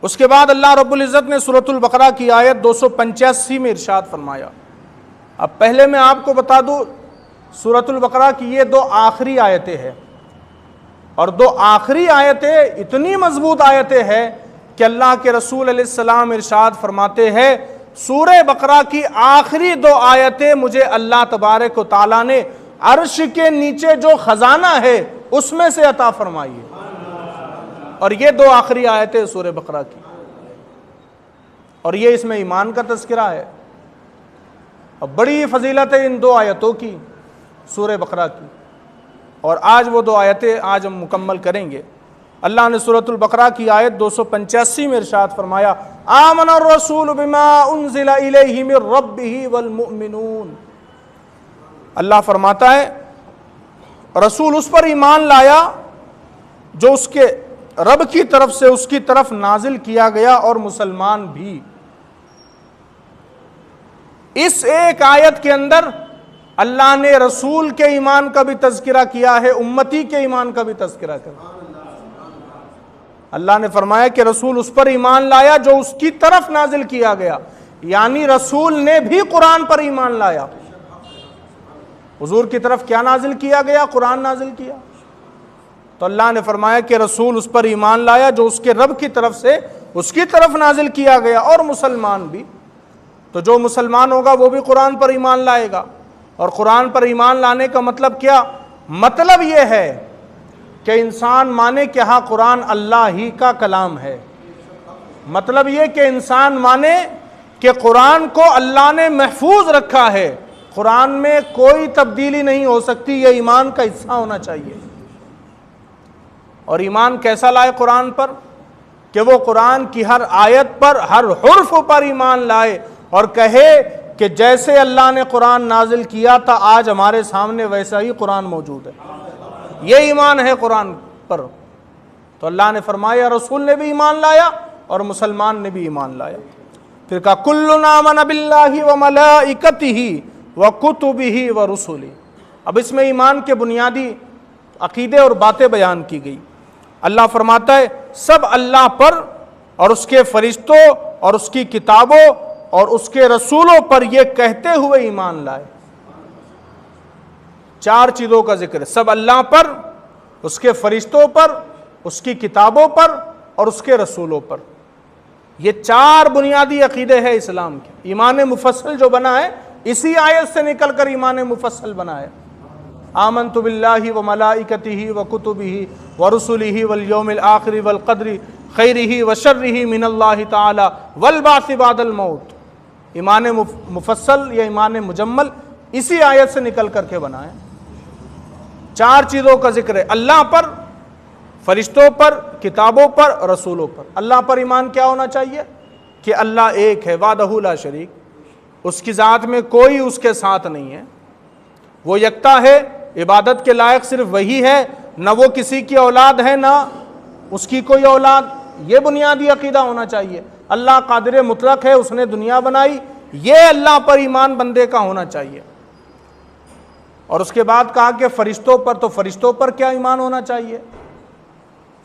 اس کے بعد اللہ رب العزت نے سورۃ البقرہ کی آیت 285 میں ارشاد فرمایا. اب پہلے میں آپ کو بتا دوں سورۃ البقرہ کی یہ 2 آخری آیتیں ہیں، اور 2 آخری آیتیں اتنی مضبوط آیتیں ہیں کہ اللہ کے رسول علیہ السلام ارشاد فرماتے ہیں سورہ بقرہ کی آخری 2 آیتیں مجھے اللہ تبارک و تعالیٰ نے عرش کے نیچے جو خزانہ ہے اس میں سے عطا فرمائی ہے. اور یہ 2 آخری آیتیں سورہ بقرہ کی، اور یہ اس میں ایمان کا تذکرہ ہے. اور بڑی فضیلت ہے ان 2 آیتوں کی سورہ بقرہ کی، اور آج وہ 2 آیتیں آج ہم مکمل کریں گے. اللہ نے سورۃ البقرہ کی آیت 285 میں ارشاد فرمایا آمن الرسول بما انزل الیہ من ربہ والمؤمنون. اللہ فرماتا ہے رسول اس پر ایمان لایا جو اس کے رب کی طرف سے اس کی طرف نازل کیا گیا، اور مسلمان بھی. اس ایک آیت کے اندر اللہ نے رسول کے ایمان کا بھی تذکرہ کیا ہے، امتی کے ایمان کا بھی تذکرہ کیا. اللہ نے فرمایا کہ رسول اس پر ایمان لایا جو اس کی طرف نازل کیا گیا، یعنی رسول نے بھی قرآن پر ایمان لایا. حضور کی طرف کیا نازل کیا گیا؟ قرآن نازل کیا. تو اللہ نے فرمایا کہ رسول اس پر ایمان لایا جو اس کے رب کی طرف سے اس کی طرف نازل کیا گیا، اور مسلمان بھی. تو جو مسلمان ہوگا وہ بھی قرآن پر ایمان لائے گا. اور قرآن پر ایمان لانے کا مطلب کیا؟ مطلب یہ ہے کہ انسان مانے کہ ہاں قرآن اللہ ہی کا کلام ہے. مطلب یہ کہ انسان مانے کہ قرآن کو اللہ نے محفوظ رکھا ہے، قرآن میں کوئی تبدیلی نہیں ہو سکتی. یہ ایمان کا حصہ ہونا چاہیے. اور ایمان کیسا لائے قرآن پر؟ کہ وہ قرآن کی ہر آیت پر، ہر حرف پر ایمان لائے، اور کہے کہ جیسے اللہ نے قرآن نازل کیا تھا آج ہمارے سامنے ویسا ہی قرآن موجود ہے. یہ ایمان ہے قرآن پر. تو اللہ نے فرمایا رسول نے بھی ایمان لایا اور مسلمان نے بھی ایمان لایا. پھر کہا کل آمن باللہ وملائکتہ وکتبہ ورسلہ. اب اس میں ایمان کے بنیادی عقیدے اور باتیں بیان کی گئی. اللہ فرماتا ہے سب اللہ پر اور اس کے فرشتوں اور اس کی کتابوں اور اس کے رسولوں پر یہ کہتے ہوئے ایمان لائے. 4 چیزوں کا ذکر ہے، سب اللہ پر، اس کے فرشتوں پر، اس کی کتابوں پر اور اس کے رسولوں پر. یہ 4 بنیادی عقیدے ہیں اسلام کے. ایمان مفصل جو بنا ہے اسی آیت سے نکل کر ایمان مفصل بنا ہے. آمنت باللہ وملائکتہ وکتبہ ورسلہ والیوم الآخر والقدر خیرہ وشرہ من اللہ تعالی والبعث بعد الموت. ایمان مفصل یا ایمان مجمل اسی آیت سے نکل کر کے بنا ہے. 4 چیزوں کا ذکر ہے، اللہ پر، فرشتوں پر، کتابوں پر، رسولوں پر. اللہ پر ایمان کیا ہونا چاہیے؟ کہ اللہ ایک ہے، وحدہ لا شریک، اس کی ذات میں کوئی اس کے ساتھ نہیں ہے، وہ یکتا ہے، عبادت کے لائق صرف وہی ہے، نہ وہ کسی کی اولاد ہے نہ اس کی کوئی اولاد. یہ بنیادی عقیدہ ہونا چاہیے. اللہ قادر مطلق ہے، اس نے دنیا بنائی، یہ اللہ پر ایمان بندے کا ہونا چاہیے. اور اس کے بعد کہا کہ فرشتوں پر، تو فرشتوں پر کیا ایمان ہونا چاہیے؟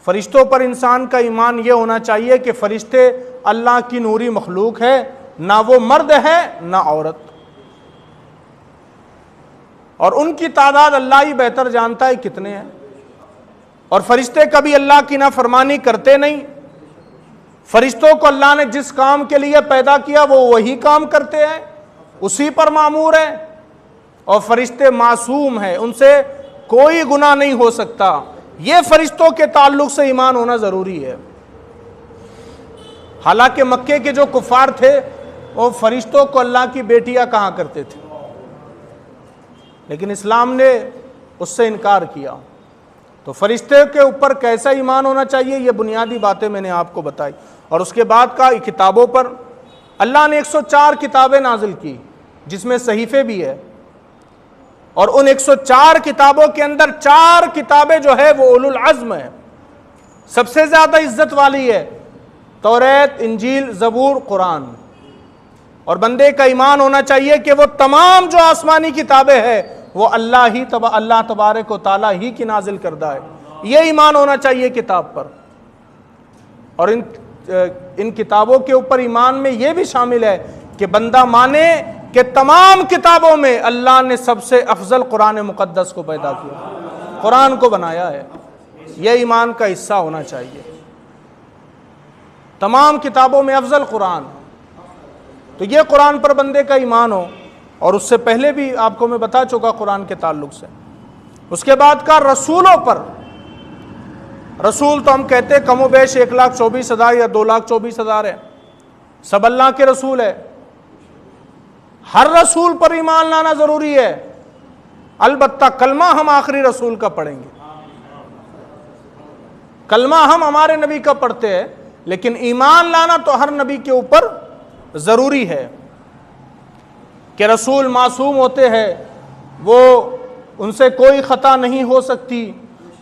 فرشتوں پر انسان کا ایمان یہ ہونا چاہیے کہ فرشتے اللہ کی نوری مخلوق ہے، نہ وہ مرد ہے نہ عورت، اور ان کی تعداد اللہ ہی بہتر جانتا ہے کتنے ہیں. اور فرشتے کبھی اللہ کی نافرمانی کرتے نہیں. فرشتوں کو اللہ نے جس کام کے لیے پیدا کیا وہ وہی کام کرتے ہیں، اسی پر مامور ہے. اور فرشتے معصوم ہیں، ان سے کوئی گناہ نہیں ہو سکتا. یہ فرشتوں کے تعلق سے ایمان ہونا ضروری ہے. حالانکہ مکے کے جو کفار تھے وہ فرشتوں کو اللہ کی بیٹیاں کہا کرتے تھے، لیکن اسلام نے اس سے انکار کیا. تو فرشتے کے اوپر کیسا ایمان ہونا چاہیے، یہ بنیادی باتیں میں نے آپ کو بتائی. اور اس کے بعد کا کتابوں پر، اللہ نے 104 کتابیں نازل کی جس میں صحیفے بھی ہے، اور ان 104 کتابوں کے اندر 4 کتابیں جو ہے وہ اولو العزم ہیں، سب سے زیادہ عزت والی ہے، توریت، انجیل، زبور، قرآن. اور بندے کا ایمان ہونا چاہیے کہ وہ تمام جو آسمانی کتابیں ہیں وہ اللہ تبارک و تعالیٰ ہی کی نازل کردہ ہے. یہ ایمان ہونا چاہیے کتاب پر. اور ان ان کتابوں کے اوپر ایمان میں یہ بھی شامل ہے کہ بندہ مانے کہ تمام کتابوں میں اللہ نے سب سے افضل قرآن مقدس کو پیدا کیا، قرآن کو بنایا ہے۔ یہ ایمان کا حصہ ہونا چاہیے، تمام کتابوں میں افضل قرآن۔ تو یہ قرآن پر بندے کا ایمان ہو، اور اس سے پہلے بھی آپ کو میں بتا چکا قرآن کے تعلق سے۔ اس کے بعد کا رسولوں پر، رسول تو ہم کہتے ہیں کم و بیش 1,24,000 یا 2,24,000 ہے، سب اللہ کے رسول ہے۔ ہر رسول پر ایمان لانا ضروری ہے، البتہ کلمہ ہم آخری رسول کا پڑھیں گے، کلمہ ہم ہمارے نبی کا پڑھتے ہیں، لیکن ایمان لانا تو ہر نبی کے اوپر ضروری ہے کہ رسول معصوم ہوتے ہیں، وہ ان سے کوئی خطا نہیں ہو سکتی،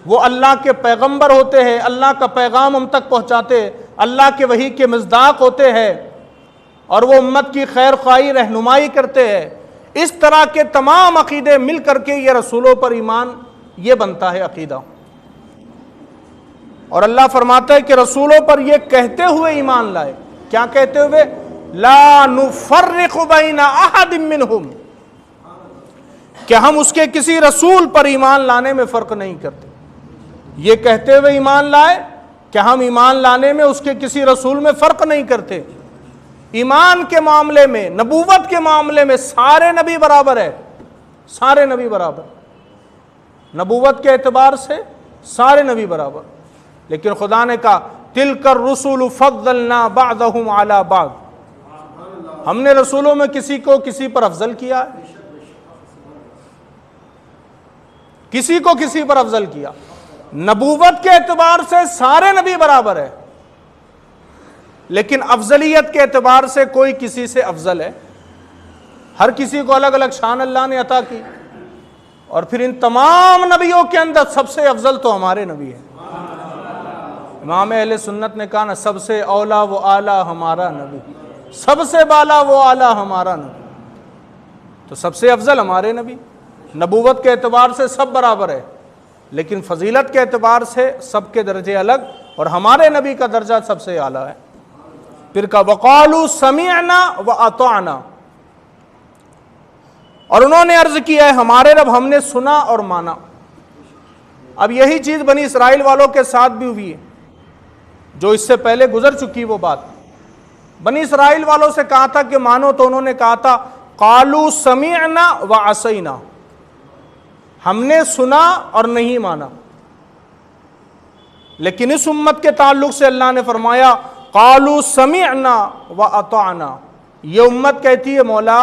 وہ اللہ کے پیغمبر ہوتے ہیں، اللہ کا پیغام ہم تک پہنچاتے، اللہ کے وحی کے مصداق ہوتے ہیں، اور وہ امت کی خیر خواہی رہنمائی کرتے ہیں۔ اس طرح کے تمام عقیدے مل کر کے یہ رسولوں پر ایمان یہ بنتا ہے عقیدہ۔ اور اللہ فرماتا ہے کہ رسولوں پر یہ کہتے ہوئے ایمان لائے، کیا کہتے ہوئے؟ لا نفرق بین احد منہم، کہ ہم اس کے کسی رسول پر ایمان لانے میں فرق نہیں کرتے۔ یہ کہتے ہوئے ایمان لائے کہ ہم ایمان لانے میں اس کے کسی رسول میں فرق نہیں کرتے۔ ایمان کے معاملے میں، نبوت کے معاملے میں سارے نبی برابر ہے، سارے نبی برابر، نبوت کے اعتبار سے سارے نبی برابر۔ لیکن خدا نے کہا تلک الرسل فضلنا بعضهم علی بعض، ہم نے رسولوں میں کسی کو کسی پر افضل کیا ہے، کسی کو کسی پر افضل کیا۔ نبوت کے اعتبار سے سارے نبی برابر ہے، لیکن افضلیت کے اعتبار سے کوئی کسی سے افضل ہے، ہر کسی کو الگ الگ شان اللہ نے عطا کی۔ اور پھر ان تمام نبیوں کے اندر سب سے افضل تو ہمارے نبی ہیں۔ امام اہل سنت نے کہا نا، سب سے اولا و اعلیٰ ہمارا نبی، سب سے بالا و اعلیٰ ہمارا نبی، تو سب سے افضل ہمارے نبی۔ نبوت کے اعتبار سے سب برابر ہے، لیکن فضیلت کے اعتبار سے سب کے درجے الگ، اور ہمارے نبی کا درجہ سب سے اعلیٰ ہے۔ پھر کہا وقالوا سمعنا واطعنا، اور انہوں نے عرض کیا ہے ہمارے رب ہم نے سنا اور مانا۔ اب یہی چیز بنی اسرائیل والوں کے ساتھ بھی ہوئی ہے، جو اس سے پہلے گزر چکی وہ بات۔ بنی اسرائیل والوں سے کہا تھا کہ مانو، تو انہوں نے کہا تھا قالوا سمعنا وعصینا، ہم نے سنا اور نہیں مانا۔ لیکن اس امت کے تعلق سے اللہ نے فرمایا قالوا سمعنا واطعنا، یہ امت کہتی ہے مولا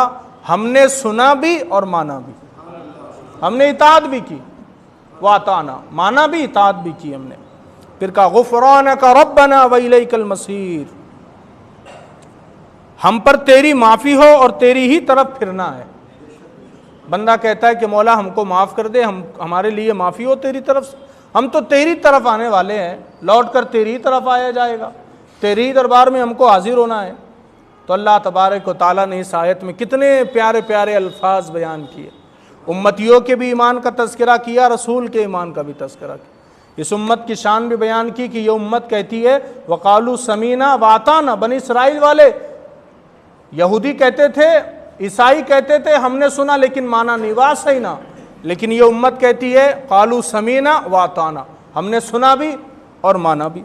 ہم نے سنا بھی اور مانا بھی، ہم نے اطاعت بھی کی، واطعنا مانا بھی، اطاعت بھی کی ہم نے۔ پھر کہا غفرانک ربنا والیک المصیر، ہم پر تیری معافی ہو اور تیری ہی طرف پھرنا ہے۔ بندہ کہتا ہے کہ مولا ہم کو معاف کر دے، ہمارے لیے معافی ہو تیری طرف سے، ہم تو تیری طرف آنے والے ہیں، لوٹ کر تیری طرف آیا جائے گا، تیری دربار میں ہم کو حاضر ہونا ہے۔ تو اللہ تبارک و تعالیٰ نے اس آیت میں کتنے پیارے پیارے الفاظ بیان کیے، امتیوں کے بھی ایمان کا تذکرہ کیا، رسول کے ایمان کا بھی تذکرہ کیا۔ اس امت کی شان بھی بیان کی کہ یہ امت کہتی ہے وقالوا سمینا واطعنا۔ بنی اسرائیل والے، یہودی کہتے تھے، عیسائی کہتے تھے ہم نے سنا لیکن مانا نہیں، واسینا، لیکن یہ امت کہتی ہے قالوا سمینا واطعنا، ہم نے سنا بھی اور مانا بھی۔